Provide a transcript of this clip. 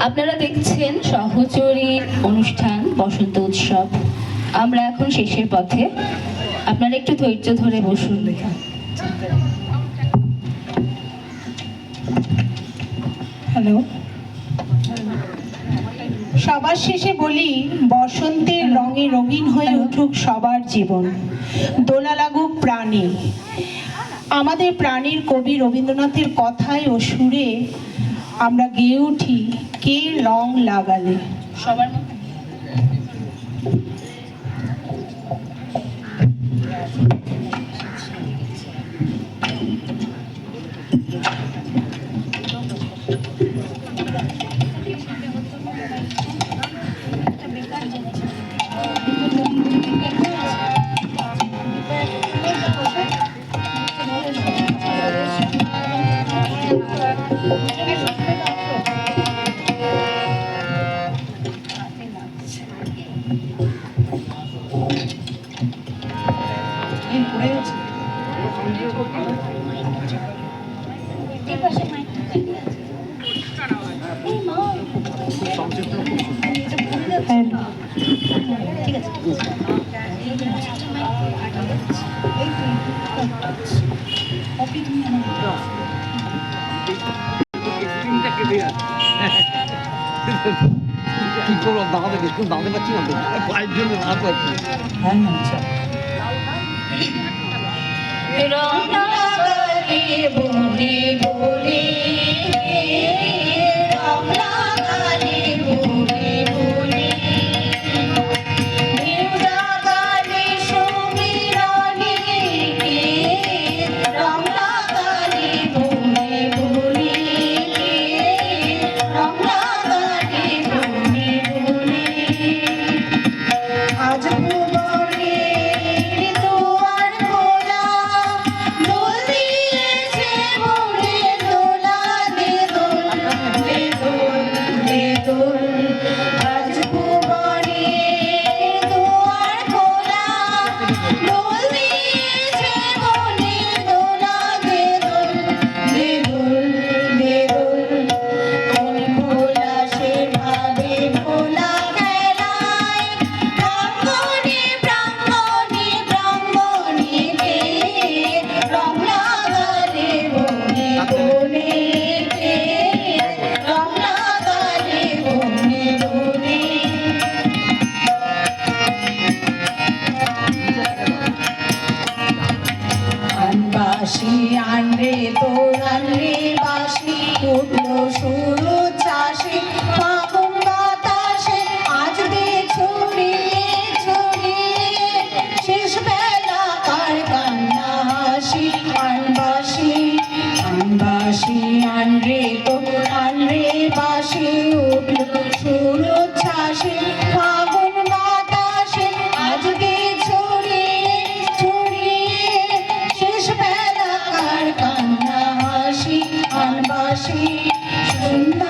আপনারা দেখছেন সহচরী অনুষ্ঠান বসন্ত উৎসব। আমরা এখন শেষের পথে, আপনারা একটু ধৈর্য ধরে বসুন। হ্যালো, সবার শেষে বলি, বসন্তের রঙে রঙিন হয়ে উঠুক সবার জীবন, দোলা লাগুক প্রাণে। আমাদের প্রাণের কবি রবীন্দ্রনাথের কথায় ও সুরে আমরা গেয়ে উঠি, কে রং লাগালে। সবার ঠিক আছে। কি করবো, দাঁড়াতে বিস্কুট দাঁড়াতে পারছি না তো, পায়ের জন্য রাত পাচ্ছি। হ্যাঁ আচ্ছা, বলে বলে আনরে তোর আনরে বাসি উঠলো সুর চাষে, ফাগুন বাতাসে আজ দে ছড়িয়ে ছড়িয়ে, শেষ বেলা কার কান্না হাসি। আনবাসি আনবাসি আনরে তোর আনরে বাসি উঠলো সুর চাষে, ফাগুন বাতাসে আজ দে ছড়িয়ে ছড়িয়ে, শেষ বেলা কান্না হাসি। আনবাসি শূন্য